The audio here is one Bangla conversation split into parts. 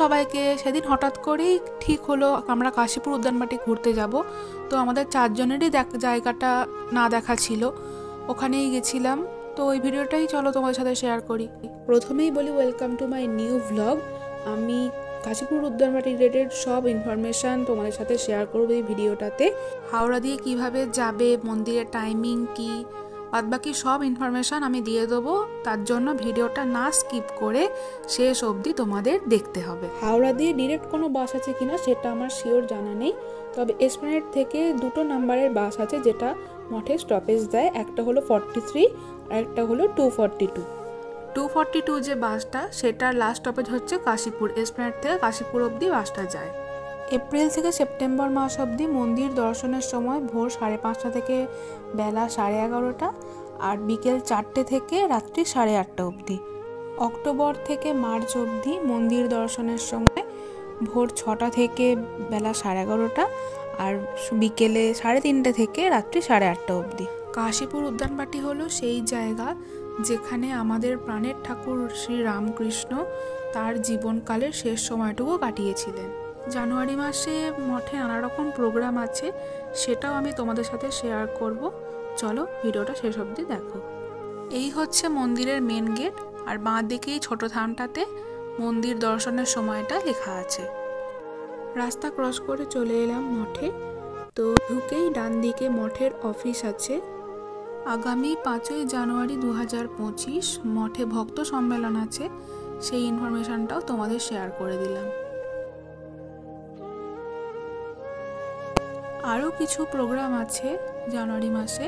সবাইকে। সেদিন হঠাৎ করেই ঠিক হলো আমরা কাশীপুর উদ্যানবাটি ঘুরতে যাব। তো আমাদের 4 জনেরই জায়গাটা না দেখা ছিল, ওখানেই গেছিলাম। তো ওই ভিডিওটাই চলো তোমাদের সাথে শেয়ার করি। প্রথমেই বলি welcome to my new vlog. আমি কাশীপুর উদ্যানবাটি রিলেটেড সব ইনফরমেশান তোমাদের সাথে শেয়ার করবো এই ভিডিওটাতে। হাওড়া দিয়ে কিভাবে যাবে, মন্দিরের টাইমিং কি, বাদবাকি সব ইনফরমেশান আমি দিয়ে দেবো। তার জন্য ভিডিওটা না স্কিপ করে শেষ অবধি তোমাদের দেখতে হবে। হাওড়া দিয়ে ডিরেক্ট কোনো বাস আছে কিনা সেটা আমার শিওর জানা নেই, তবে এসপ্ল্যানেড থেকে 2 নাম্বারের বাস আছে যেটা মঠে স্টপেজ দেয়। একটা হলো 43 আর একটা হলো 242। 242 যে বাসটা সেটার লাস্ট স্টপেজ হচ্ছে কাশীপুর। এসপ্ল্যানেড থেকে কাশীপুর অবধি বাসটা যায়। এপ্রিল থেকে সেপ্টেম্বর মাস অবধি মন্দির দর্শনের সময় ভোর 5:30 থেকে বেলা 11:30, আর বিকেল 4টে থেকে রাত্রি 8:30 অবধি। অক্টোবর থেকে মার্চ অবধি মন্দির দর্শনের সময় ভোর 6টা থেকে বেলা 11:30, আর বিকেলে 3:30 থেকে রাত্রি 8:30 অবধি। কাশীপুর উদ্যানবাটি হলো সেই জায়গা যেখানে আমাদের প্রাণের ঠাকুর শ্রী রামকৃষ্ণ তার জীবনকালের শেষ সময়টুকু কাটিয়েছিলেন। জানুয়ারি মাসে মঠে নানা রকম প্রোগ্রাম আছে, সেটাও আমি তোমাদের সাথে শেয়ার করব। চলো ভিডিওটা শেষ অবধি দেখো। এই হচ্ছে মন্দিরের মেন গেট, আর বাঁ দিকেই ছোট থামটাতে মন্দির দর্শনের সময়টা লেখা আছে। রাস্তা ক্রস করে চলে এলাম মঠে। তো ঢুকেই ডান দিকে মঠের অফিস আছে। আগামী 5ই জানুয়ারি 2025 মঠে ভক্ত সম্মেলন আছে, সেই ইনফরমেশনটাও তোমাদের শেয়ার করে দিলাম। আরও কিছু প্রোগ্রাম আছে জানুয়ারি মাসে,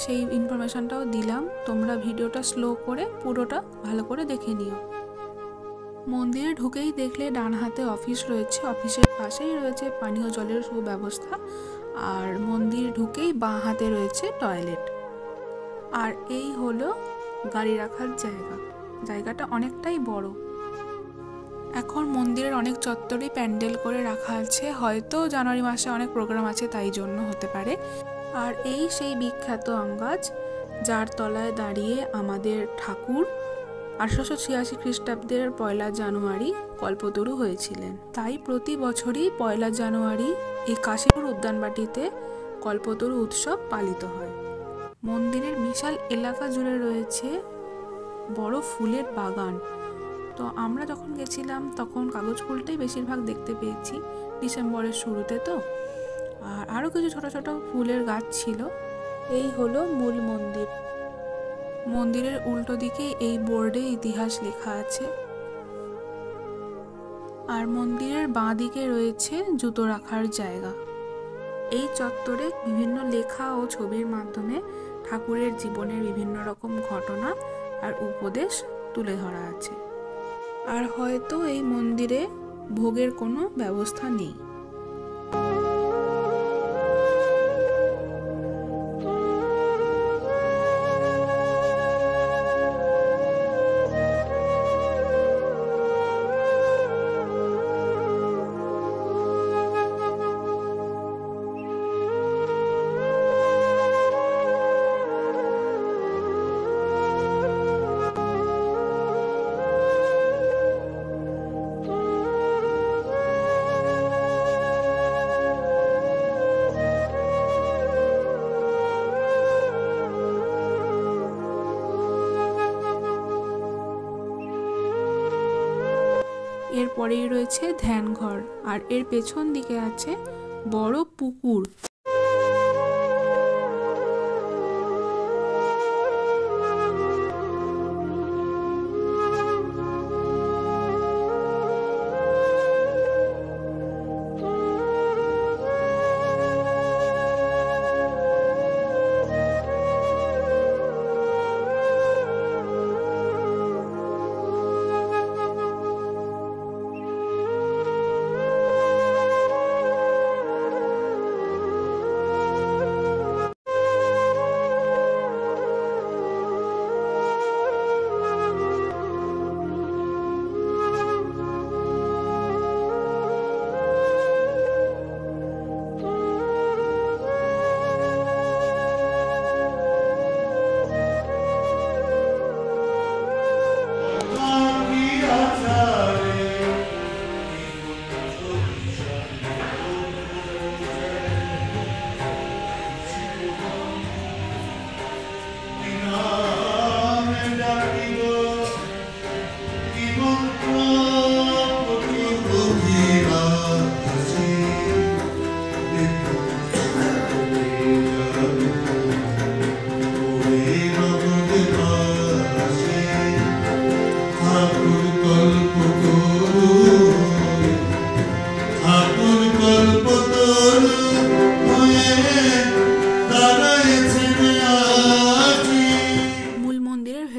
সেই ইনফরমেশনটাও দিলাম। তোমরা ভিডিওটা স্লো করে পুরোটা ভালো করে দেখে নিও। মন্দিরে ঢুকেই দেখলে ডান হাতে অফিস রয়েছে, অফিসের পাশেই রয়েছে পানীয় জলের সুব্যবস্থা, আর মন্দির ঢুকেই বাঁ হাতে রয়েছে টয়লেট। আর এই হলো গাড়ি রাখার জায়গা। জায়গাটা অনেকটাই বড়। এখন মন্দিরের অনেক চত্বরেই প্যান্ডেল করে রাখা আছে, হয়তো জানুয়ারি মাসে অনেক প্রোগ্রাম আছে তাই জন্য হতে পারে। আর এই সেই বিখ্যাত আম গাছ যার তলায় দাঁড়িয়ে আমাদের ঠাকুর 1886 খ্রিস্টাব্দের 1 জানুয়ারি কল্পতরু হয়েছিলেন। তাই প্রতি বছরই 1 জানুয়ারি এই কাশীপুর উদ্যানবাটিতে কল্পতরু উৎসব পালিত হয়। মন্দিরের বিশাল এলাকা জুড়ে রয়েছে বড় ফুলের বাগান। তো আমরা যখন গেছিলাম তখন কাগজ ফুলটাই বেশিরভাগ দেখতে পেয়েছি, ডিসেম্বরের শুরুতে তো। আর আরও কিছু ছোট ছোট ফুলের গাছ ছিল। এই হলো মূল মন্দির। মন্দিরের উল্টো দিকে এই বোর্ডে ইতিহাস লেখা আছে। আর মন্দিরের বাঁ দিকে রয়েছে জুতো রাখার জায়গা। এই চত্বরে বিভিন্ন লেখা ও ছবির মাধ্যমে ঠাকুরের জীবনের বিভিন্ন রকম ঘটনা আর উপদেশ তুলে ধরা আছে। আর হয়তো এই মন্দিরে ভোগের কোনো ব্যবস্থা নেই। এরপরেই রয়েছে ধ্যানঘর, আর এর পেছন দিকে আছে বড় পুকুর।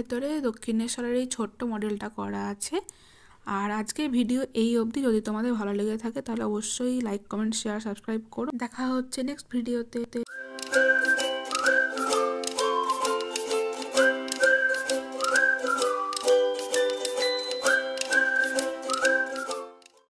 ভেতরে দক্ষিণেশ্বরের এই ছোট্ট মডেলটা করা আছে। আর আজকের ভিডিও এই অবধি। যদি তোমাদের ভালো লেগে থাকে তাহলে অবশ্যই লাইক, কমেন্ট, শেয়ার, সাবস্ক্রাইব করো। দেখা হচ্ছে নেক্সট ভিডিওতে।